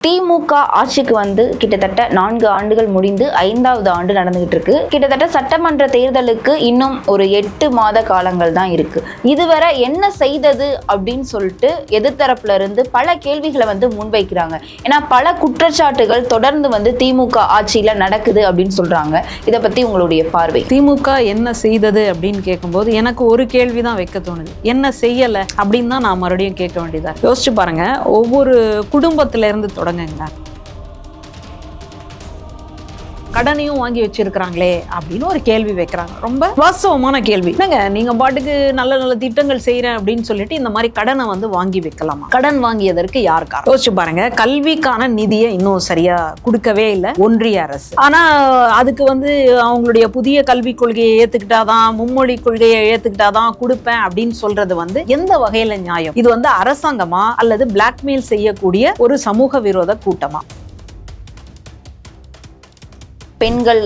திமுக ஆட்சிக்கு கிட்டத்தட்ட 4 ஆண்டுகள் முடிந்து 5வது ஆண்டு நடந்துகிட்டு இருக்கு. கிட்டத்தட்ட சட்டமன்ற தேர்தலுக்கு இன்னும் ஒரு 8 மாத காலங்கள் தான் இருக்கு. இதுவரை என்ன செய்தது அப்படின்னு சொல்லிட்டு எதிர்த்தரப்புல இருந்து பல கேள்விகளை முன்வைக்கிறாங்க. ஏன்னா பல குற்றச்சாட்டுகள் தொடர்ந்து திமுக ஆட்சியில நடக்குது அப்படின்னு சொல்றாங்க. இதை பத்தி உங்களுடைய பார்வை? திமுக என்ன செய்தது அப்படின்னு கேட்கும்போது எனக்கு ஒரு கேள்விதான் வைக்க தோணுது. என்ன செய்யல அப்படின்னு தான் நான் மறுபடியும் கேட்க வேண்டியதா. யோசிச்சு பாருங்க, ஒவ்வொரு குடும்பத்தில இருந்து தொடங்குங்க. கடனையும் வாங்கி வச்சிருக்கிறாங்களே அப்படின்னு ஒரு கேள்வி வைக்கிறாங்க. ரொம்ப வாஸ்தவமான கேள்வி. என்னங்க நீங்க பாட்டுக்கு நல்ல நல்ல திட்டங்கள் செய்யறேன் அப்படின்னு சொல்லிட்டு இந்த மாதிரி கடனை வாங்கி வைக்கலாமா? கடன் வாங்கியதற்கு யார் காரணம்? யோசிச்சு பாருங்க. கல்விக்கான நிதியை இன்னும் சரியா கொடுக்கவே இல்லை ஒன்றிய அரசு. ஆனா அதுக்கு அவங்களுடைய புதிய கல்விக் கொள்கையை ஏத்துக்கிட்டாதான், மும்மொழி கொள்கையை ஏத்துக்கிட்டாதான் கொடுப்பேன் அப்படின்னு சொல்றது எந்த வகையில நியாயம்? இது அரசாங்கமா அல்லது பிளாக்மெயில் செய்யக்கூடிய ஒரு சமூக விரோத கூட்டமா? பெண்கள்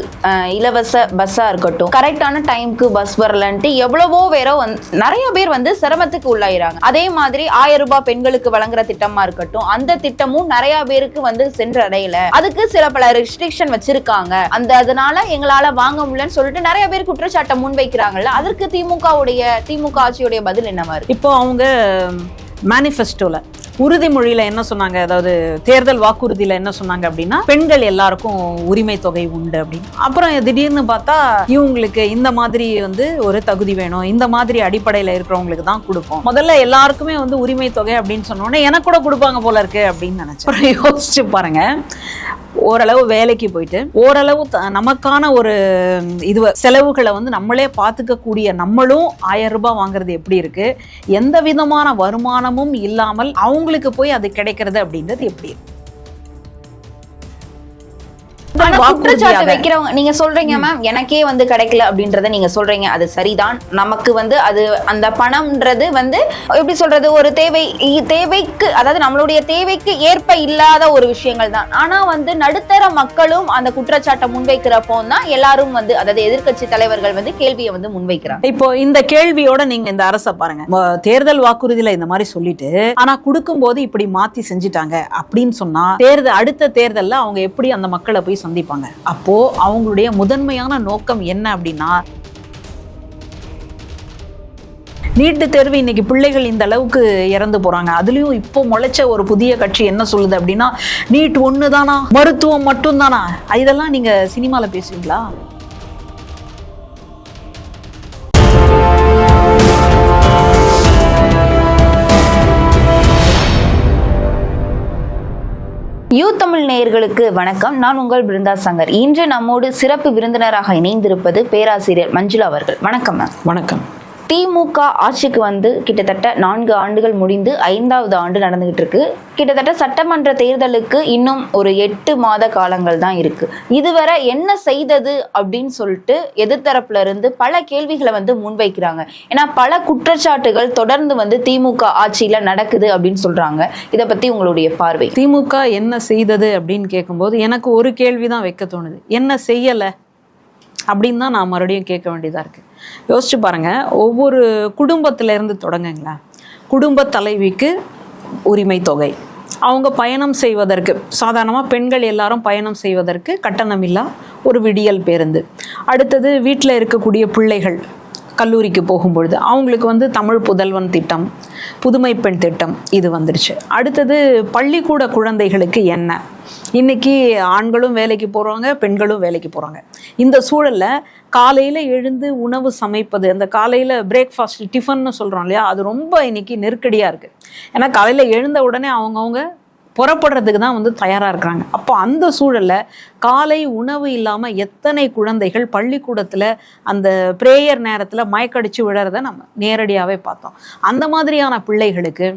இலவச பஸ்ஸா இருக்கட்டும், கரெக்டான டைமுக்கு பஸ் வரலன்ட்டு எவ்வளவோ நிறைய பேர் சிரமத்துக்கு உள்ளாயிராங்க. அதே மாதிரி 1000 ரூபாய் பெண்களுக்கு வழங்குற திட்டமா இருக்கட்டும், அந்த திட்டமும் நிறைய பேருக்கு சென்றடையல. அதுக்கு பல ரெஸ்ட்ரிக்ஷன் வச்சிருக்காங்க. அதனால எங்களால வாங்க முடியலன்னு சொல்லிட்டு நிறைய பேர் குற்றச்சாட்டை முன்வைக்கிறாங்கல்ல. அதற்கு திமுக ஆட்சியுடைய பதில் என்னவா இருக்கு? இப்போ அவங்க மேனிஃபெஸ்டோல உறுதிமொழியில என்ன சொன்னாங்க, அதாவது தேர்தல் வாக்குறுதியில என்ன சொன்னாங்க அப்படின்னா, பெண்கள் எல்லாருக்கும் உரிமை தொகை உண்டு அப்படின்னு. அப்புறம் திடீர்னு பார்த்தா இவங்களுக்கு இந்த மாதிரி ஒரு தகுதி வேணும், இந்த மாதிரி அடிப்படையில இருக்கிறவங்களுக்கு தான் கொடுப்போம். முதல்ல எல்லாருக்குமே உரிமை தொகை அப்படின்னு சொன்னோன்னே எனக்கு கூட கொடுப்பாங்க போல இருக்கு அப்படின்னு நினைச்சேன். யோசிச்சு பாருங்க, ஓரளவு வேலைக்கு போயிட்டு ஓரளவு நமக்கான ஒரு செலவுகளை நம்மளே பார்த்துக்க கூடிய நம்மளும் 1000 ரூபாய் வாங்குறது எப்படி இருக்கு? எந்த விதமான வருமானமும் இல்லாமல் அவங்களுக்கு போய் அது கிடைக்கிறது அப்படின்றது எப்படி இருக்கு? குற்றச்சாட்டு வைக்கிறவங்க நீங்க சொல்றீங்க மேம், எனக்கே கிடைக்கல அப்படின்றத நீங்க சொல்றீங்க. அது சரிதான். நமக்கு அது அந்த பணம்ன்றது எப்படி சொல்றது, ஒரு தேவைக்கு, அதாவது நம்மளுடைய தேவைக்கு ஏற்ப இல்லாத ஒரு விஷயங்கள் தான். ஆனா நடுத்தர மக்களும் அந்த குற்றச்சாட்டை முன்வைக்கிறப்போ தான் எல்லாரும் அதாவது எதிர்க்கட்சி தலைவர்கள் கேள்வியை முன்வைக்கிறாங்க. இப்போ இந்த கேள்வியோட நீங்க இந்த அரசை பாருங்க. தேர்தல் வாக்குறுதியில இந்த மாதிரி சொல்லிட்டு ஆனா கொடுக்கும் போது இப்படி மாத்தி செஞ்சுட்டாங்க அப்படின்னு சொன்னா அடுத்த தேர்தல்ல அவங்க எப்படி அந்த மக்களை போய் சந்திப்பாங்க? அப்போ அவங்களுடைய முதன்மையான நோக்கம் என்ன அப்படின்னா, நீட்டு தேர்வு இன்னைக்கு பிள்ளைகள் இந்த அளவுக்கு இறந்து போறாங்க. அதுலயும் இப்போ முளைச்ச ஒரு புதிய கட்சி என்ன சொல்லுது அப்படின்னா, நீட் 1 தானா, மருத்துவம் மட்டும் தானா? இதெல்லாம் நீங்க சினிமால பேசுவீங்களா? தமிழ் நேயர்களுக்கு வணக்கம். நான் உங்கள் பிருந்தா சங்கர். இன்று நம்மோடு சிறப்பு விருந்தினராக இணைந்திருப்பது பேராசிரியர் மஞ்சுளா அவர்கள். வணக்கம் மேம். வணக்கம். திமுக ஆட்சிக்கு கிட்டத்தட்ட 4 ஆண்டுகள் முடிந்து 5வது ஆண்டு நடந்துகிட்டு இருக்கு. கிட்டத்தட்ட சட்டமன்ற தேர்தலுக்கு இன்னும் ஒரு 8 மாத காலங்கள் தான் இருக்கு. இதுவரை என்ன செய்தது அப்படின்னு சொல்லிட்டு எதிர்த்தரப்புல இருந்து பல கேள்விகளை முன்வைக்கிறாங்க. ஏன்னா பல குற்றச்சாட்டுகள் தொடர்ந்து திமுக ஆட்சியில நடக்குது அப்படின்னு சொல்றாங்க. இதை பத்தி உங்களுடைய பார்வை? திமுக என்ன செய்தது அப்படின்னு கேட்கும்போது எனக்கு ஒரு கேள்விதான் வைக்க தோணுது. என்ன செய்யல அப்படின்னு தான் நான் மறுபடியும் கேட்க வேண்டியதா இருக்கு. யோசிச்சு பாருங்க, ஒவ்வொரு குடும்பத்தில இருந்து தொடங்குங்களா. குடும்ப தலைவிக்கு உரிமை தொகை, அவங்க பயணம் செய்வதற்கு, சாதாரணமாக பெண்கள் எல்லாரும் பயணம் செய்வதற்கு கட்டணமில்லா ஒரு விடியல் பேருந்து. அடுத்தது வீட்டில் இருக்கக்கூடிய பிள்ளைகள் கல்லூரிக்கு போகும்பொழுது அவங்களுக்கு தமிழ் புதல்வன் திட்டம், புதுமை பெண் திட்டம் இது வந்துருச்சு. அடுத்தது பள்ளிக்கூட குழந்தைகளுக்கு என்ன, இன்னைக்கு ஆண்களும் வேலைக்கு போகிறாங்க, பெண்களும் வேலைக்கு போகிறாங்க. இந்த சூழலில் காலையில் எழுந்து உணவு சமைப்பது, அந்த காலையில் பிரேக்ஃபாஸ்ட் டிஃபன்னு சொல்கிறோம் இல்லையா, அது ரொம்ப இன்னைக்கு நெருக்கடியாக இருக்குது. ஏன்னா காலையில் எழுந்த உடனே அவங்கவுங்க புறப்படுறதுக்கு தான் தயாராக இருக்கிறாங்க. அப்போ அந்த சூழலில் காலை உணவு இல்லாமல் எத்தனை குழந்தைகள் பள்ளிக்கூடத்தில் அந்த ப்ரேயர் நேரத்தில் மயக்கடிச்சு விழறதை நம்ம நேரடியாகவே பார்த்தோம். அந்த மாதிரியான பிள்ளைகளுக்கு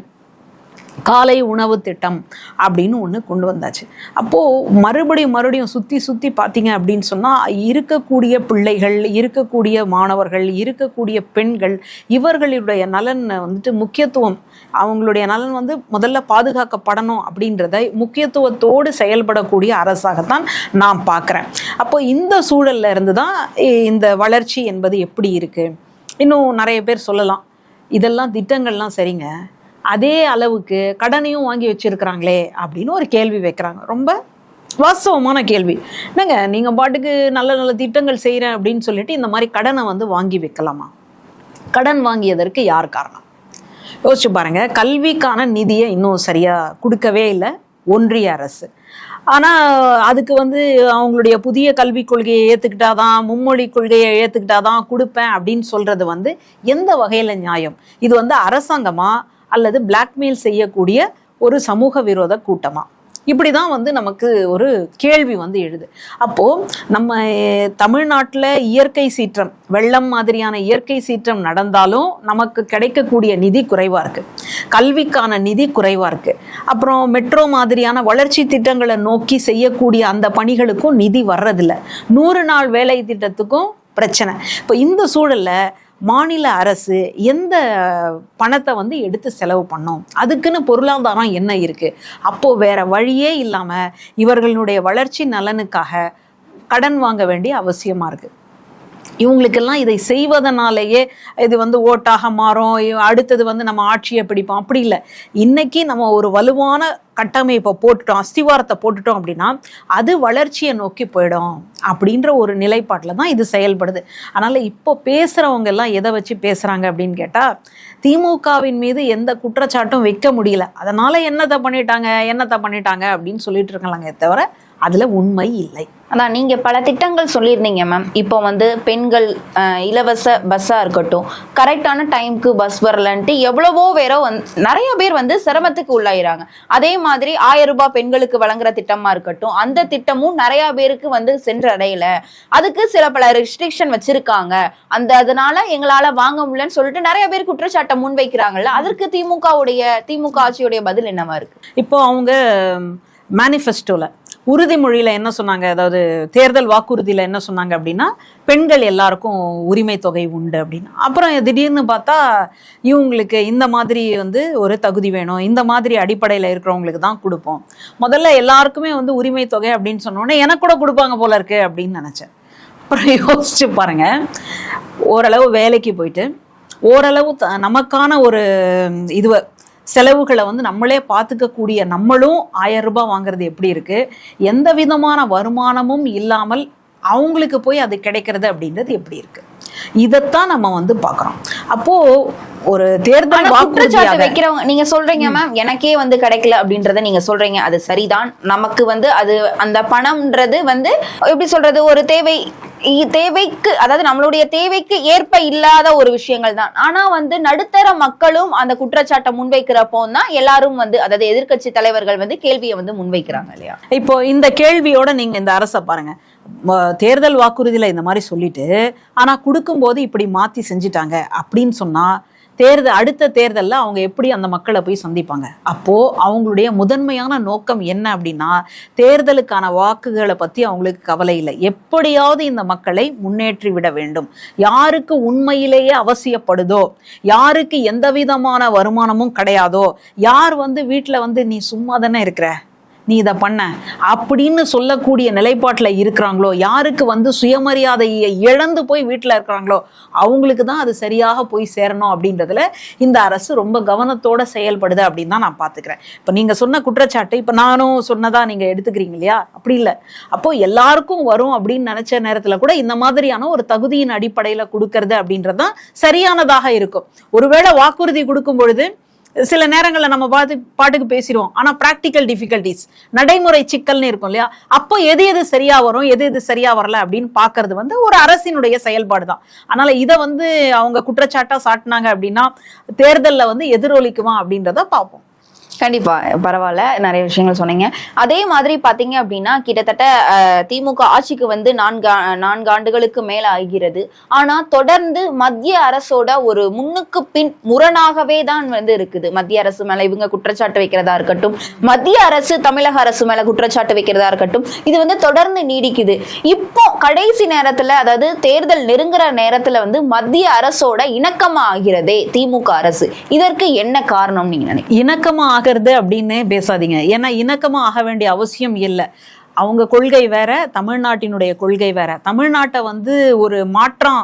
காலை உணவு திட்டம் அப்படின்னு ஒன்று கொண்டு வந்தாச்சு. அப்போது மறுபடியும் சுற்றி பார்த்தீங்க அப்படின்னு சொன்னால் இருக்கக்கூடிய பிள்ளைகள், இருக்கக்கூடிய மாணவர்கள், இருக்கக்கூடிய பெண்கள், இவர்களுடைய நலன் முக்கியத்துவம், அவங்களுடைய நலன் முதல்ல பாதுகாக்கப்படணும் அப்படின்றத முக்கியத்துவத்தோடு செயல்படக்கூடிய அரசாகத்தான் நான் பார்க்குறேன். அப்போ இந்த சூழல்ல இருந்து தான் இந்த வளர்ச்சி என்பது எப்படி இருக்குது. இன்னும் நிறைய பேர் சொல்லலாம், இதெல்லாம் திட்டங்கள்லாம் சரிங்க, அதே அளவுக்கு கடனையும் வாங்கி வச்சிருக்கிறாங்களே அப்படின்னு ஒரு கேள்வி வைக்கிறாங்க. ரொம்ப வாஸ்தவமான கேள்வி. என்னங்க நீங்கள் பாட்டுக்கு நல்ல நல்ல திட்டங்கள் செய்கிறேன் அப்படின்னு சொல்லிட்டு இந்த மாதிரி கடனை வந்து வாங்கி வைக்கலாமா? கடன் வாங்கியதற்கு யார் காரணம்? யோசிச்சு பாருங்க. கல்விக்கான நிதியை இன்னும் சரியா கொடுக்கவே இல்லை ஒன்றிய அரசு. ஆனால் அதுக்கு வந்து அவங்களுடைய புதிய கல்விக் கொள்கையை ஏற்றுக்கிட்டாதான், மும்மொழி கொள்கையை ஏற்றுக்கிட்டாதான் கொடுப்பேன் அப்படின்னு சொல்றது வந்து எந்த வகையில் நியாயம்? இது வந்து அரசாங்கமா அல்லது பிளாக்மெயில் செய்யக்கூடிய ஒரு சமூக விரோத கூட்டமா? இப்படிதான் வந்து நமக்கு ஒரு கேள்வி வந்து எழுது. அப்போ நம்ம தமிழ்நாட்டில் இயற்கை சீற்றம், வெள்ளம் மாதிரியான இயற்கை சீற்றம் நடந்தாலும் நமக்கு கிடைக்கக்கூடிய நிதி குறைவா இருக்கு, கல்விக்கான நிதி குறைவா இருக்கு, அப்புறம் மெட்ரோ மாதிரியான வளர்ச்சி திட்டங்களை நோக்கி செய்யக்கூடிய அந்த பணிகளுக்கும் நிதி வர்றதில்லை, 100 நாள் வேலை திட்டத்துக்கும் பிரச்சனை. இப்போ இந்த சூழல்ல மாநில அரசு எந்த பணத்தை வந்து எடுத்து செலவு பண்ணும்? அதுக்குன்னு பொருளாதாரம் என்ன இருக்கு? அப்போ வேற வழியே இல்லாம இவர்களுடைய வளர்ச்சி நலனுக்காக கடன் வாங்க வேண்டிய அவசியமா இருக்கு. இவங்களுக்கெல்லாம் இதை செய்வதனாலேயே இது வந்து ஓட்டாக மாறும், அடுத்தது வந்து நம்ம ஆட்சியை பிடிப்போம், அப்படி இல்லை. இன்னைக்கு நம்ம ஒரு வலுவான கட்டமைப்பை போட்டுட்டோம், அஸ்திவாரத்தை போட்டுட்டோம் அப்படின்னா அது வளர்ச்சியை நோக்கி போயிடும் அப்படின்ற ஒரு நிலைப்பாட்டில் தான் இது செயல்படுது. அதனால இப்போ பேசுறவங்க எல்லாம் எதை வச்சு பேசுறாங்க அப்படின்னு கேட்டா, திமுகவின் மீது எந்த குற்றச்சாட்டும் வைக்க முடியல, அதனால என்னத்தை பண்ணிட்டாங்க அப்படின்னு சொல்லிட்டு இருக்கலாங்க தவிர அதுல உண்மை இல்லை. அதான் நீங்க பல திட்டங்கள் சொல்லியிருந்தீங்க மேம். இப்போ வந்து பெண்கள் இலவச பஸ்ஸா இருக்கட்டும், கரெக்டான டைமுக்கு பஸ் வரலன்ட்டு எவ்வளவோ நிறைய பேர் வந்து சிரமத்துக்கு உள்ளாயிராங்க. அதே மாதிரி 1000 ரூபாய் பெண்களுக்கு வழங்குற திட்டமா இருக்கட்டும், அந்த திட்டமும் நிறைய பேருக்கு வந்து சென்றடையல. அதுக்கு பல ரெஸ்ட்ரிக்ஷன் வச்சிருக்காங்க, அதனால எங்களால வாங்க முடியலன்னு சொல்லிட்டு நிறைய பேர் குற்றச்சாட்டை முன்வைக்கிறாங்கல்ல. அதற்கு திமுக ஆட்சியுடைய பதில் என்னவா இருக்கு? இப்போ அவங்க மேனிஃபெஸ்டோல உறுதிமொழியில என்ன சொன்னாங்க, அதாவது தேர்தல் வாக்குறுதியில என்ன சொன்னாங்க அப்படின்னா, பெண்கள் எல்லாருக்கும் உரிமை தொகை உண்டு அப்படின்னு. அப்புறம் திடீர்னு பார்த்தா இவங்களுக்கு இந்த மாதிரி வந்து ஒரு தகுதி வேணும், இந்த மாதிரி அடிப்படையில் இருக்கிறவங்களுக்கு தான் கொடுப்போம். முதல்ல எல்லாருக்குமே வந்து உரிமை தொகை அப்படின்னு சொன்னோன்னே எனக்கு கூட கொடுப்பாங்க போல இருக்கு அப்படின்னு நினைச்சேன். அப்புறம் யோசிச்சு பாருங்க, ஓரளவு வேலைக்கு போயிட்டு ஓரளவு நமக்கான ஒரு செலவுகளை வந்து நம்மளே பார்த்துக்கக்கூடிய நம்மளும் 1000 ரூபாய் வாங்குறது எப்படி இருக்கு, எந்த விதமான வருமானமும் இல்லாமல் அவங்களுக்கு போய் அது கிடைக்கிறது அப்படின்றது எப்படி இருக்கு, இதைத்தான் நம்ம வந்து பார்க்குறோம். அப்போ ஒரு தேர்தல் குற்றச்சாட்டு வைக்கிறவங்க நீங்க சொல்றீங்க மேம், எனக்கே வந்து கிடைக்கல அப்படின்றத நீங்க சொல்றீங்க, அது சரிதான். நமக்கு வந்து அது அந்த பணம்ன்றது வந்து எப்படி சொல்றது, ஒரு தேவைக்கு, அதாவது நம்மளுடைய தேவைக்கு ஏற்ப இல்லாத ஒரு விஷயங்கள் தான். ஆனா வந்து நடுத்தர மக்களும் அந்த குற்றச்சாட்டை முன்வைக்கிறப்போ தான் எல்லாரும் வந்து, அதாவது எதிர்க்கட்சி தலைவர்கள் வந்து கேள்வியை வந்து முன்வைக்கிறாங்க இல்லையா? இப்போ இந்த கேள்வியோட நீங்க இந்த அரசை பாருங்க, தேர்தல் வாக்குறுதியில இந்த மாதிரி சொல்லிட்டு ஆனா கொடுக்கும்போது இப்படி மாத்தி செஞ்சுட்டாங்க அப்படின்னு சொன்னா அடுத்த தேர்தலில் அவங்க எப்படி அந்த மக்களை போய் சந்திப்பாங்க? அப்போ அவங்களுடைய முதன்மையான நோக்கம் என்ன அப்படின்னா, தேர்தலுக்கான வாக்குகளை பத்தி அவங்களுக்கு கவலை இல்லை, எப்படியாவது இந்த மக்களை முன்னேற்றி விட வேண்டும். யாருக்கு உண்மையிலேயே அவசியப்படுதோ, யாருக்கு எந்த விதமான வருமானமும் கிடையாதோ, யார் வந்து வீட்டில் வந்து நீ சும்மா தானே இருக்கிற, நீ இதை பண்ண அப்படின்னு சொல்லக்கூடிய நிலைப்பாட்டில் இருக்கிறாங்களோ, யாருக்கு வந்து சுயமரியாதையை இழந்து போய் வீட்டில் இருக்கிறாங்களோ அவங்களுக்கு தான் அது சரியாக போய் சேரணும் அப்படின்றதுல இந்த அரசு ரொம்ப கவனத்தோட செயல்படுது அப்படின்னு தான் நான் பார்த்துக்கிறேன். இப்போ நீங்கள் சொன்ன குற்றச்சாட்டு இப்போ நானும் சொன்னதா நீங்கள் எடுத்துக்கிறீங்க இல்லையா? அப்படி இல்லை. அப்போ எல்லாருக்கும் வரும் அப்படின்னு நினைச்ச நேரத்தில் கூட இந்த மாதிரியான ஒரு தகுதியின் அடிப்படையில் கொடுக்கறது அப்படின்றது தான் சரியானதாக இருக்கும். ஒருவேளை வாக்குறுதி கொடுக்கும் பொழுது சில நேரங்களில் நம்ம பாட்டுக்கு பேசிடுவோம், ஆனால் ப்ராக்டிக்கல் டிஃபிகல்டிஸ், நடைமுறை சிக்கல்னு இருக்கும் இல்லையா? அப்போ எது சரியா வரும், எது சரியா வரல அப்படின்னு பார்க்கறது வந்து ஒரு அரசினுடைய செயல்பாடு தான். அதனால இதை வந்து அவங்க குற்றச்சாட்டா சாட்டினாங்க அப்படின்னா தேர்தலில் வந்து எதிரொலிக்குமா அப்படின்றத பார்ப்போம். கண்டிப்பா, பரவாயில்ல, நிறைய விஷயங்கள் சொன்னீங்க. அதே மாதிரி பாத்தீங்க அப்படின்னா கிட்டத்தட்ட திமுக ஆட்சிக்கு வந்து 4 ஆண்டுகளுக்கு மேல ஆகிறது. ஆனா தொடர்ந்து மத்திய அரசோட ஒரு முன்னுக்கு பின் முரணாகவே தான் வந்து இருக்குது. மத்திய அரசு மேல இவங்க குற்றச்சாட்டு வைக்கிறதா இருக்கட்டும், மத்திய அரசு தமிழக அரசு மேல குற்றச்சாட்டு வைக்கிறதா இருக்கட்டும், இது வந்து தொடர்ந்து நீடிக்குது. இப்போ கடைசி நேரத்துல, அதாவது தேர்தல் நெருங்குற நேரத்துல வந்து மத்திய அரசோட இணக்கமா ஆகிறதே திமுக அரசு. இதற்கு என்ன காரணம் நீங்க நினைக்கிறீங்க? இணக்கமா அப்படின்னு பேசாதீங்க. ஏன்னா இணக்கமா ஆக வேண்டிய அவசியம் இல்லை. அவங்க கொள்கை வேற, தமிழ்நாட்டினுடைய கொள்கை வேற. தமிழ்நாட்டை வந்து ஒரு மாற்றம்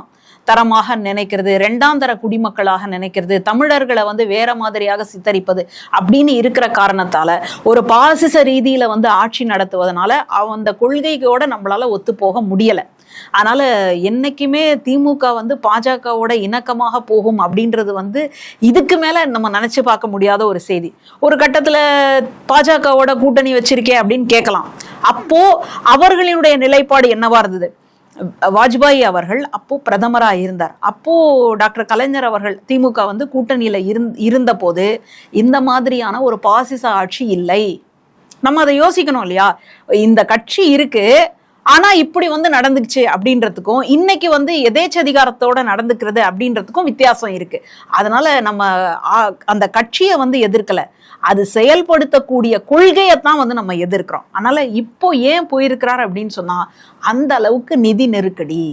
தரமாக நினைக்கிறது, இரண்டாம் தர குடிமக்களாக நினைக்கிறது, தமிழர்களை வந்து வேற மாதிரியாக சித்தரிப்பது அப்படின்னு இருக்கிற காரணத்தால ஒரு பாசிச ரீதியில வந்து ஆட்சி நடத்துவதனால அந்த கொள்கையோட நம்மளால ஒத்து போக முடியல. அதனால என்னைக்குமே திமுக வந்து பாஜகவோட இணக்கமாக போகும் அப்படின்றது வந்து இதுக்கு மேல நம்ம நினைச்சு பார்க்க முடியாத ஒரு செய்தி. ஒரு கட்டத்துல பாஜகவோட கூட்டணி வச்சிருக்கே அப்படின்னு கேட்கலாம். அப்போ அவர்களினுடைய நிலைப்பாடு என்னவா இருந்தது? வாஜ்பாய் அவர்கள் அப்போ பிரதமரா இருந்தார். அப்போ டாக்டர் கலைஞர் அவர்கள் திமுக வந்து கூட்டணியில இருந்த போது இந்த மாதிரியான ஒரு பாசிச ஆட்சி இல்லை. நம்ம அதை யோசிக்கணும் இல்லையா? இந்த கட்சி இருக்கு, ஆனா இப்படி வந்து நடந்துச்சு அப்படின்றதுக்கும் இன்னைக்கு வந்து எதேச்சதிகாரத்தோட நடந்துக்கிறது அப்படின்றதுக்கும் வித்தியாசம் இருக்கு. அதனால நம்ம அந்த கட்சியை வந்து எதிர்க்கல, அது செயல்படுத்தக்கூடிய கொள்கையைத்தான் வந்து நம்ம எதிர்க்கிறோம். அதனால இப்போ ஏன் போயிருக்கிறார் அப்படின்னு சொன்னா அந்த அளவுக்கு நிதி நெருக்கடி.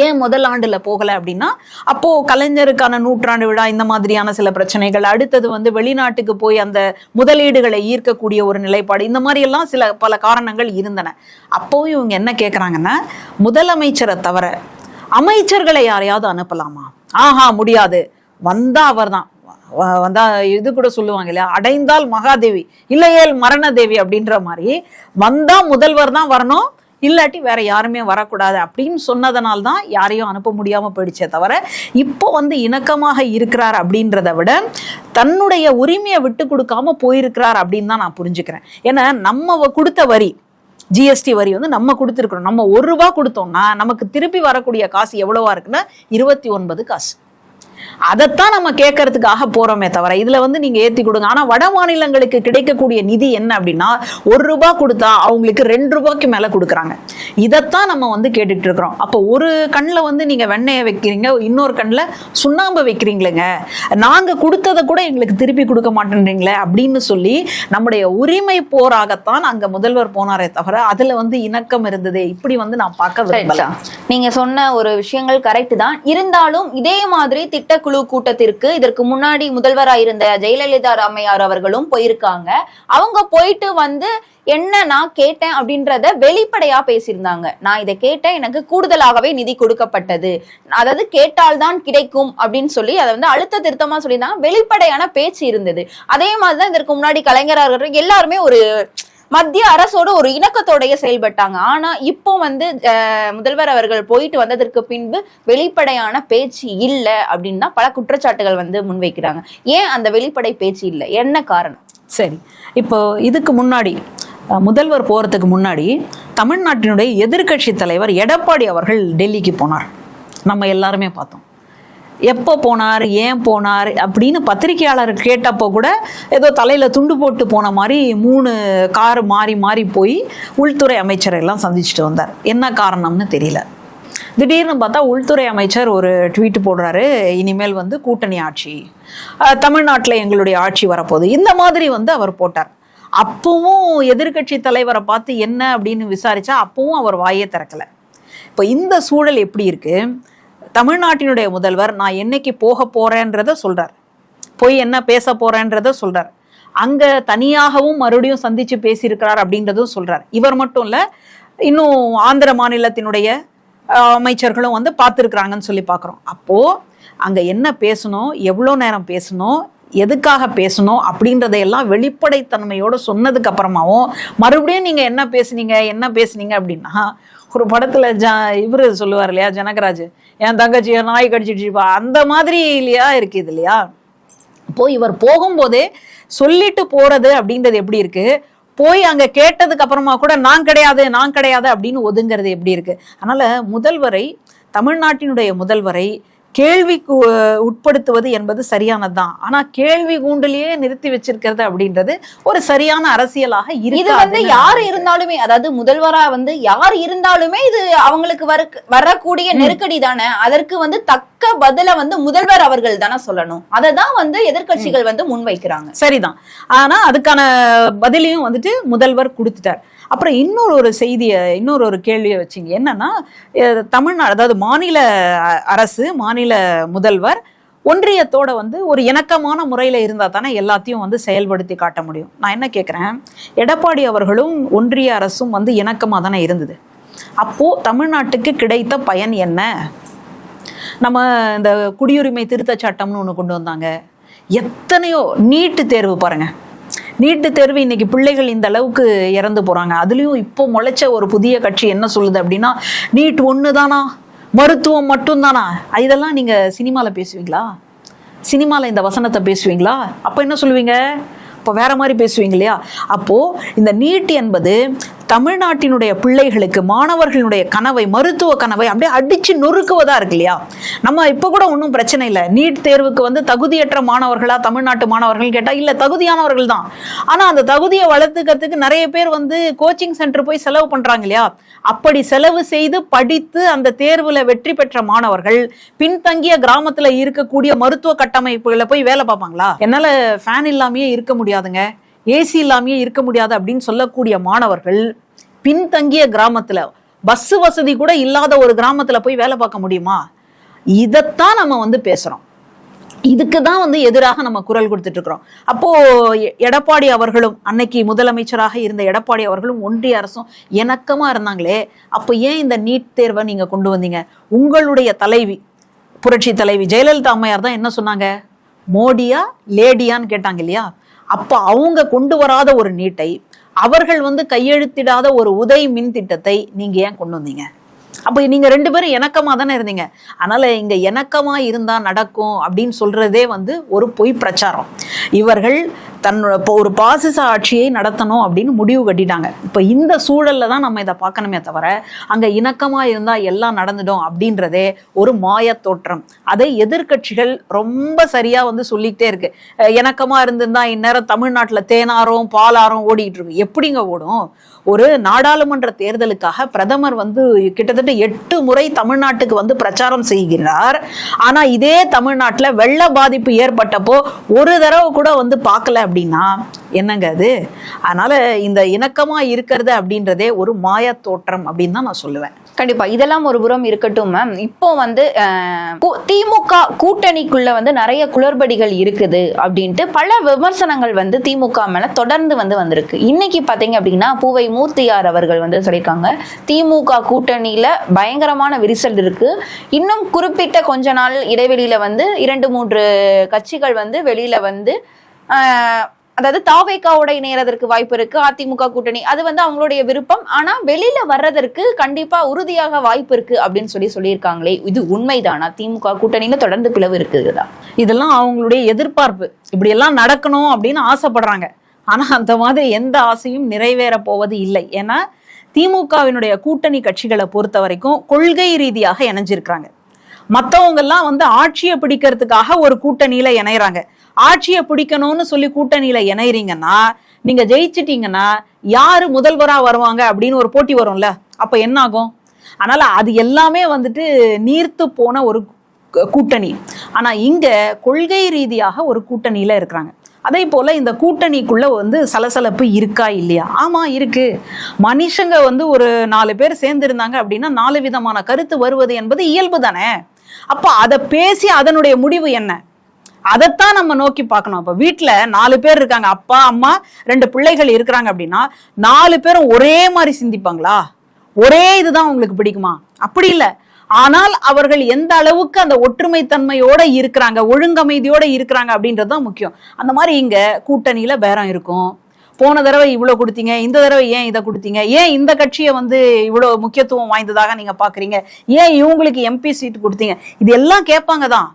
ஏன் முதல் ஆண்டுல போகல அப்படின்னா அப்போ கலைஞருக்கான நூற்றாண்டு விழா இந்த மாதிரியான சில பிரச்சனைகள், அடுத்தது வந்து வெளிநாட்டுக்கு போய் அந்த முதலீடுகளை ஈர்க்கக்கூடிய ஒரு நிலைப்பாடு, இந்த மாதிரி எல்லாம் பல காரணங்கள் இருந்தன. அப்போவும் இவங்க என்ன கேட்குறாங்கன்னா, முதலமைச்சரை தவிர அமைச்சர்களை யாரையாவது அனுப்பலாமா? முடியாது, வந்தா அவர் தான் வந்தா. இது கூட சொல்லுவாங்க இல்லையா, அடைந்தால் மகாதேவி இல்லையேல் மரண தேவி அப்படின்ற மாதிரி வந்தா முதல்வர் தான் வரணும், இல்லாட்டி வேற யாருமே வரக்கூடாது அப்படின்னு சொன்னதனால்தான் யாரையும் அனுப்ப முடியாம போயிடுச்சே தவிர இப்போ வந்து இணக்கமாக இருக்கிறார் அப்படின்றத விட தன்னுடைய உரிமையை விட்டு கொடுக்காம போயிருக்கிறார் அப்படின்னு தான் நான் புரிஞ்சுக்கிறேன். ஏன்னா நம்ம கொடுத்த வரி, ஜிஎஸ்டி வரி வந்து நம்ம கொடுத்துருக்கிறோம். நம்ம 1 ரூபா கொடுத்தோம்னா நமக்கு திருப்பி வரக்கூடிய காசு எவ்வளவா இருக்குன்னா 29 காசு. அதைத்தான் நம்ம கேட்கறதுக்காக போறோமே தவிர இதுல வந்து நீங்க ஏத்தி கொடுங்க. ஆனா வட மாநிலங்களுக்கு கிடைக்கக்கூடிய நிதி என்ன அப்படின்னா 1 ரூபா கொடுத்தா அவங்களுக்கு 2 ரூபாய்க்கு மேல கொடுக்குறாங்க. இதைத்தான் நம்ம வந்து கேட்டுட்டு இருக்கிறோம். அப்போ ஒரு கண்ணில் வந்து நீங்க வெண்ணெயை வைக்கிறீங்க, இன்னொரு கண்ணில் சுண்ணாம்பு வைக்கிறீங்களேங்க, நாங்க கொடுத்ததை கூட எங்களுக்கு திருப்பி கொடுக்க மாட்டேன்றீங்களே அப்படின்னு சொல்லி நம்முடைய உரிமை போராகத்தான் அங்க முதல்வர் போனாரே தவிர அதுல வந்து இணக்கம் இருந்தது இப்படி வந்து நான் பார்க்க விரும்பல. நீங்க சொன்ன ஒரு விஷயங்கள் கரெக்ட் தான். இருந்தாலும் இதே மாதிரி திட்டக்குழு கூட்டத்திற்கு இதற்கு முன்னாடி முதல்வராயிருந்த ஜெயலலிதா அம்மையார் அவர்களும் போயிருக்காங்க. அவங்க போயிட்டு வந்து என்ன நான் கேட்டேன் அப்படின்றத வெளிப்படையா பேசியிருந்தாங்க. நான் இதை கேட்டேன், எனக்கு கூடுதலாகவே நிதி கொடுக்கப்பட்டது, அதாவது கேட்டால்தான் கிடைக்கும் அப்படின்னு சொல்லி அதை வந்து அழுத்த திருத்தமா சொல்லியிருந்தாங்க. வெளிப்படையான பேச்சு இருந்தது. அதே மாதிரிதான் இதற்கு முன்னாடி கலைஞர் அவர்கள் எல்லாருமே ஒரு மத்திய அரசோட ஒரு இணக்கத்தோடைய செயல்பட்டாங்க. ஆனா இப்போ வந்து முதல்வர் அவர்கள் போயிட்டு வந்ததற்கு பின்பு வெளிப்படையான பேச்சு இல்லை அப்படின்னு தான் பல குற்றச்சாட்டுகள் வந்து முன்வைக்கிறாங்க. ஏன் அந்த வெளிப்படை பேச்சு இல்லை, என்ன காரணம்? சரி, இப்போ இதுக்கு முன்னாடி முதல்வர் போறதுக்கு முன்னாடி தமிழ்நாட்டினுடைய எதிர்கட்சி தலைவர் எடப்பாடி அவர்கள் டெல்லிக்கு போனார். நம்ம எல்லாருமே பார்த்தோம். எப்போ போனார், ஏன் போனார் அப்படின்னு பத்திரிகையாளர் கேட்டப்போ கூட ஏதோ தலையில துண்டு போட்டு போன மாதிரி 3 கார் மாறி மாறி போய் உள்துறை அமைச்சரை எல்லாம் சந்திச்சுட்டு வந்தார். என்ன காரணம்னு தெரியல. திடீர்னு பார்த்தா உள்துறை அமைச்சர் ஒரு ட்வீட் போடுறாரு, இனிமேல் வந்து கூட்டணி ஆட்சி, தமிழ்நாட்டில் எங்களுடைய ஆட்சி வரப்போகுது, இந்த மாதிரி வந்து அவர் போட்டார். அப்பவும் எதிர்கட்சி தலைவரை பார்த்து என்ன அப்படின்னு விசாரிச்சா அப்பவும் அவர் வாயே திறக்கல. இப்போ இந்த சூழல் எப்படி இருக்கு? தமிழ்நாட்டினுடைய முதல்வர் நான் என்னைக்கு போக போறேன்றத சொல்றார், போய் என்ன பேச போறேன்றத சொல்றார், அங்க தனியாகவும் மறுபடியும் சந்திச்சு பேசியிருக்கிறார் அப்படின்றதும் சொல்றார். இவர் மட்டும் இல்ல, இன்னும் ஆந்திர மாநிலத்தினுடைய அமைச்சர்களும் வந்து பார்த்துருக்குறாங்கன்னு சொல்லி பார்க்குறோம். அப்போ அங்க என்ன பேசணும், எவ்வளோ நேரம் பேசணும், எதுக்காக பேசணும் அப்படின்றதையெல்லாம் வெளிப்படைத்தன்மையோட சொன்னதுக்கு அப்புறமாவும் மறுபடியும் நீங்க என்ன பேசுனீங்க அப்படின்னா ஒரு படத்துல இவரு சொல்லுவார் இல்லையா, ஜனகராஜ், என் தங்கச்சியை நாய் கடிச்சிடுச்சுப்பா, அந்த மாதிரி இல்லையா இருக்குது இல்லையா. இப்போ இவர் போகும்போதே சொல்லிட்டு போறது அப்படின்றது எப்படி இருக்கு, போய் அங்க கேட்டதுக்கு அப்புறமா கூட நான் கிடையாது அப்படின்னு ஒதுங்கிறது எப்படி இருக்கு. அதனால முதல்வரை, தமிழ்நாட்டினுடைய முதல்வரை கேள்விக்கு உட்படுத்துவது என்பது சரியானதுதான். ஆனா கேள்வி கூண்டிலேயே நிறுத்தி வச்சிருக்கிறது அப்படின்றது ஒரு சரியான அரசியலாக இருக்கு. இது வந்து யாரு இருந்தாலுமே, அதாவது முதல்வரா வந்து யார் இருந்தாலுமே இது அவங்களுக்கு வரக்கூடிய நெருக்கடி தானே. அதற்கு வந்து தக்க பதில வந்து முதல்வர் அவர்கள் தானே சொல்லணும். அதை தான் வந்து எதிர்கட்சிகள் வந்து முன்வைக்கிறாங்க. சரிதான், ஆனா அதுக்கான பதிலையும் வந்துட்டு முதல்வர் கொடுத்துட்டார். அப்புறம் இன்னொரு ஒரு கேள்வியை வச்சிங்க. என்னன்னா, தமிழ்நாடு, அதாவது மாநில அரசு, மாநில முதல்வர் ஒன்றியத்தோட வந்து ஒரு இணக்கமான முறையில் இருந்தால் தானே எல்லாத்தையும் வந்து செயல்படுத்தி காட்ட முடியும். நான் என்ன கேட்குறேன், எடப்பாடி அவர்களும் ஒன்றிய அரசும் வந்து இணக்கமாக தானே இருந்தது. அப்போது தமிழ்நாட்டுக்கு கிடைத்த பயன் என்ன? நம்ம இந்த குடியுரிமை திருத்த சட்டம்னு ஒன்று கொண்டு வந்தாங்க. எத்தனையோ நீட்டு தேர்வு பாருங்க, நீட்டு தேர்வு இன்னைக்கு பிள்ளைகள் இந்த அளவுக்கு இறந்து போறாங்க. அதுலயும் இப்போ முளைச்ச ஒரு புதிய கட்சி என்ன சொல்லுது அப்படின்னா, நீட் ஒன்று தானா, மருத்துவம் மட்டும்தானா? இதெல்லாம் நீங்க சினிமால பேசுவீங்களா? சினிமால இந்த வசனத்தை பேசுவீங்களா? அப்ப என்ன சொல்லுவீங்க? இப்போ வேற மாதிரி பேசுவீங்க இல்லையா? அப்போ இந்த நீட் என்பது தமிழ்நாட்டினுடைய பிள்ளைகளுக்கு, மாணவர்களுடைய கனவை, மருத்துவ கனவை அப்படியே அடிச்சு நொறுக்குவதா இருக்கு இல்லையா? நம்ம இப்போ கூட ஒன்றும் பிரச்சனை இல்லை. நீட் தேர்வுக்கு வந்து தகுதியற்ற மாணவர்களா தமிழ்நாட்டு மாணவர்கள் கேட்டா இல்ல, தகுதியானவர்கள் தான். ஆனா அந்த தகுதியை வளர்த்துக்கிறதுக்கு நிறைய பேர் வந்து கோச்சிங் சென்டர் போய் செலவு பண்றாங்க இல்லையா? அப்படி செலவு செய்து படித்து அந்த தேர்வுல வெற்றி பெற்ற மாணவர்கள் பின்தங்கிய கிராமத்துல இருக்கக்கூடிய மருத்துவ கட்டமைப்புகளை போய் வேலை பார்ப்பாங்களா? என்னால ஃபேன் இல்லாமயே இருக்க முடியாதுங்க, ஏசி இல்லாமயே இருக்க முடியாது அப்படின்னு சொல்லக்கூடிய மாணவர்கள் பின்தங்கிய கிராமத்துல, பஸ் வசதி கூட இல்லாத ஒரு கிராமத்துல போய் வேலை பார்க்க முடியுமா? இதைத்தான் நம்ம வந்து பேசுறோம். இதுக்கு தான் வந்து எதிராக நம்ம குரல் கொடுத்துட்டு இருக்கிறோம். அப்போ எடப்பாடி அவர்களும், அன்னைக்கு முதலமைச்சராக இருந்த எடப்பாடி அவர்களும் ஒன்றிய அரசும் இணக்கமா இருந்தாங்களே, அப்போ ஏன் இந்த நீட் தேர்வை நீங்க கொண்டு வந்தீங்க? உங்களுடைய தலைவி, புரட்சி தலைவி ஜெயலலிதா அம்மையார் தான் என்ன சொன்னாங்க? மோடியா லேடியான்னு கேட்டாங்க இல்லையா? அப்ப அவங்க கொண்டு வராத ஒரு நீட்டை, அவர்கள் வந்து கையெழுத்திடாத ஒரு உதய் மின் திட்டத்தை நீங்க ஏன் கொண்டு வந்தீங்க? அப்ப நீங்க ரெண்டு பேரும் இணக்கமா தானே இருந்தீங்க. அதனால இங்க இணக்கமா இருந்தா நடக்கும் அப்படின்னு சொல்றதே வந்து ஒரு பொய் பிரச்சாரம். இவர்கள் தன்னோட ஒரு பாசிச ஆட்சியை நடத்தணும் அப்படின்னு முடிவு கட்டிட்டாங்க. இப்ப இந்த சூழல்ல தான் நம்ம இதை பார்க்கணுமே தவிர, அங்க இணக்கமா இருந்தா எல்லாம் நடந்துடும் அப்படின்றதே ஒரு மாய தோற்றம். அதை எதிர்கட்சிகள் ரொம்ப சரியா வந்து சொல்லிக்கிட்டே இருக்கு. இணக்கமா இருந்திருந்தா இந்நேரம் தமிழ்நாட்டுல தேனாரும் பாலாரும் ஓடிட்டு இருக்கு. எப்படிங்க ஓடும்? ஒரு நாடாளுமன்ற தேர்தலுக்காக பிரதமர் வந்து கிட்டத்தட்ட 8 முறை தமிழ்நாட்டுக்கு வந்து பிரச்சாரம் செய்கிறார். ஆனா இதே தமிழ்நாட்டுல வெள்ள பாதிப்பு ஏற்பட்டப்போ ஒரு தடவை கூட வந்து பார்க்கல அப்படின்னா என்னங்க அது? அதனால இந்த இணக்கமா இருக்கிறது அப்படின்றதே ஒரு மாய தோற்றம் அப்படின்னு தான் நான் சொல்லுவேன். கண்டிப்பா இதெல்லாம் ஒரு புறம் இருக்கட்டும் மேம். இப்போ வந்து திமுக கூட்டணிக்குள்ள வந்து நிறைய குளறுபடிகள் இருக்குது அப்படின்ட்டு பல விமர்சனங்கள் வந்து திமுக மேல தொடர்ந்து வந்திருக்கு. இன்னைக்கு பாத்தீங்க அப்படின்னா பூவை மூர்த்தியார் அவர்கள் வந்து சொல்லியிருக்காங்க, திமுக கூட்டணியில பயங்கரமான விரிசல் இருக்கு. இன்னும் குறிப்பிட்ட கொஞ்ச நாள் இடைவெளியில வந்து 2-3 கட்சிகள் வந்து வெளியில வந்து அதாவது தாவேகாவோட இணையறதற்கு வாய்ப்பு இருக்கு. அதிமுக கூட்டணி அது வந்து அவங்களுடைய விருப்பம். ஆனா வெளியில வர்றதற்கு கண்டிப்பா உறுதியாக வாய்ப்பு இருக்கு அப்படின்னு சொல்லியிருக்காங்களே, இது உண்மைதானா? திமுக கூட்டணியில தொடர்ந்து பிளவு இருக்குதா? இதெல்லாம் அவங்களுடைய எதிர்பார்ப்பு. இப்படி எல்லாம் நடக்கணும் அப்படின்னு ஆசைப்படுறாங்க. ஆனா அந்த மாதிரி எந்த ஆசையும் நிறைவேற போவது இல்லை. ஏன்னா திமுகவினுடைய கூட்டணி கட்சிகளை பொறுத்த வரைக்கும் கொள்கை ரீதியாக இணைஞ்சிருக்கிறாங்க. மற்றவங்க எல்லாம் வந்து ஆட்சியை பிடிக்கிறதுக்காக ஒரு கூட்டணியில இணையறாங்க. ஆட்சியை பிடிக்கணும்னு சொல்லி கூட்டணியில இணையறீங்கன்னா, நீங்க ஜெயிச்சிட்டீங்கன்னா யாரு முதல்வரா வருவாங்க அப்படின்னு ஒரு போட்டி வரும்ல, அப்ப என்ன ஆகும்? அதனால அது எல்லாமே வந்துட்டு நீர்த்து போன ஒரு கூட்டணி. ஆனா இங்க கொள்கை ரீதியாக ஒரு கூட்டணியில இருக்கிறாங்க. அதே போல இந்த கூட்டணிக்குள்ள வந்து சலசலப்பு இருக்கா இல்லையா? ஆமா இருக்கு. மனுஷங்க வந்து ஒரு 4 பேர் சேர்ந்து இருந்தாங்க அப்படின்னா 4 விதமான கருத்து வருவது என்பது இயல்பு தானே. அப்ப அதை பேசி அதனுடைய முடிவு என்ன, அதைத்தான் நம்ம நோக்கி பார்க்கணும். அப்ப வீட்டுல 4 பேர் இருக்காங்க, அப்பா அம்மா 2 பிள்ளைகள் இருக்கிறாங்க அப்படின்னா 4 பேரும் ஒரே மாதிரி சிந்திப்பாங்களா? ஒரே இதுதான் உங்களுக்கு பிடிக்குமா? அப்படி இல்லை. ஆனால் அவர்கள் எந்த அளவுக்கு அந்த ஒற்றுமை தன்மையோட இருக்கிறாங்க, ஒழுங்கமைதியோட இருக்கிறாங்க அப்படின்றதுதான் முக்கியம். அந்த மாதிரி இங்க கூட்டணியில பேரம் இருக்கும். போன தடவை இவ்வளவு கொடுத்தீங்க, இந்த தடவை ஏன் இதை கொடுத்தீங்க, ஏன் இந்த கட்சியை வந்து இவ்வளவு முக்கியத்துவம் வாய்ந்ததாக நீங்க பாக்குறீங்க, ஏன் இவங்களுக்கு எம்பி சீட் கொடுத்தீங்க, இது எல்லாம் கேட்பாங்க தான்.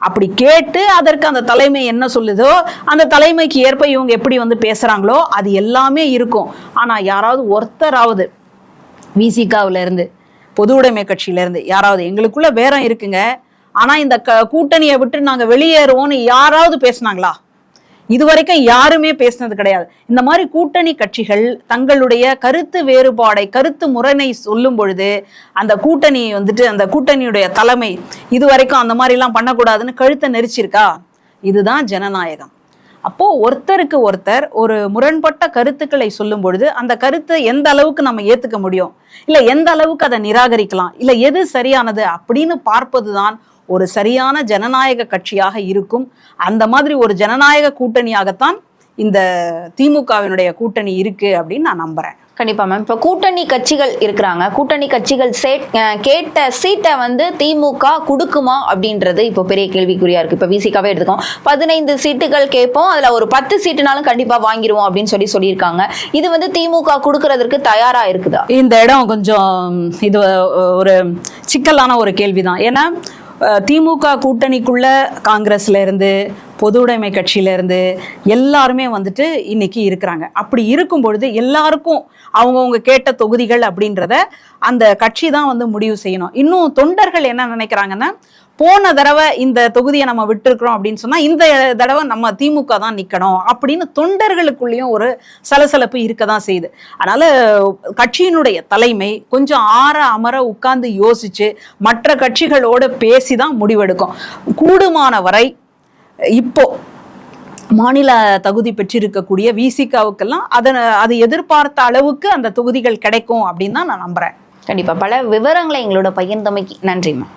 அப்படி கேட்டு அதற்கு அந்த தலைமை என்ன சொல்லுதோ அந்த தலைமைக்கு ஏற்ப இவங்க எப்படி வந்து பேசுறாங்களோ அது எல்லாமே இருக்கும். ஆனா யாராவது ஒருத்தராவது விசிகாவில இருந்து, பொது உடைமை கட்சியில இருந்து யாராவது எங்களுக்குள்ள பேரம் இருக்குங்க, ஆனா இந்த கூட்டணியை விட்டு நாங்க வெளியேறுவோம்னு யாராவது பேசினாங்களா? இதுவரைக்கும் யாருமே பேசினது கிடையாது. இந்த மாதிரி கூட்டணி கட்சிகள் தங்களுடைய கருத்து வேறுபாடை, கருத்து முரணை சொல்லும் பொழுது அந்த கூட்டணி வந்துட்டு, அந்த கூட்டணியுடைய தலைமை இதுவரைக்கும் அந்த மாதிரி எல்லாம் பண்ணக்கூடாதுன்னு கழுத்தை நெரிச்சிருக்கா? இதுதான் ஜனநாயகம். அப்போ ஒருத்தருக்கு ஒருத்தர் ஒரு முரண்பட்ட கருத்துக்களை சொல்லும் பொழுது அந்த கருத்தை எந்த அளவுக்கு நம்ம ஏத்துக்க முடியும், இல்ல எந்த அளவுக்கு அதை நிராகரிக்கலாம், இல்ல எது சரியானது அப்படின்னு பார்ப்பதுதான் ஒரு சரியான ஜனநாயக கட்சியாக இருக்கும். அந்த மாதிரி ஒரு ஜனநாயக கூட்டணியாகத்தான் இந்த திமுகவினுடைய கூட்டணி இருக்கு அப்படின்னு நான் நம்புறேன். கண்டிப்பா மேம். இப்போ கூட்டணி கட்சிகள் இருக்கிறாங்க, கூட்டணி கட்சிகள் கேட்ட சீட்டை வந்து திமுக கொடுக்குமா அப்படின்றது இப்போ பெரிய கேள்விக்குறியா இருக்கு. இப்போ விசிகாவே எடுத்துக்கோம், 15 சீட்டுகள் கேட்போம், அதுல ஒரு 10 சீட்டுனாலும் கண்டிப்பா வாங்கிடுவோம் அப்படின்னு சொல்லியிருக்காங்க. இது வந்து திமுக கொடுக்கறதுக்கு தயாரா இருக்குதா? இந்த இடம் கொஞ்சம் இது ஒரு சிக்கலான ஒரு கேள்விதான். ஏன்னா திமுக கூட்டணிக்குள்ள காங்கிரஸ்ல இருந்து, பொது உடைமை கட்சியில இருந்து எல்லாருமே வந்துட்டு இன்னைக்கு இருக்கிறாங்க. அப்படி இருக்கும் பொழுது எல்லாருக்கும் அவங்கவுங்க கேட்ட தொகுதிகள் அப்படின்றத அந்த கட்சி தான் வந்து முடிவு செய்யணும். இன்னும் தொண்டர்கள் என்ன நினைக்கிறாங்கன்னா, போன தடவை இந்த தொகுதியை நம்ம விட்டுருக்கிறோம் அப்படின்னு சொன்னா இந்த தடவை நம்ம திமுக தான் நிக்கணும் அப்படின்னு தொண்டர்களுக்குள்ளேயும் ஒரு சலசலப்பு இருக்கதான் செய்யுது. அதனால கட்சியினுடைய தலைமை கொஞ்சம் அமர உட்கார்ந்து யோசிச்சு மற்ற கட்சிகளோட பேசிதான் முடிவெடுக்கும். கூடுமான வரை இப்போ மாநில தகுதி பெற்றிருக்கக்கூடிய விசிகாவுக்கெல்லாம் அது எதிர்பார்த்த அளவுக்கு அந்த தொகுதிகள் கிடைக்கும் அப்படின்னு தான் நான் நம்புறேன். கண்டிப்பா. பல விவரங்களை எங்களோட பகிர்ந்தமைக்கு நன்றி மேம்.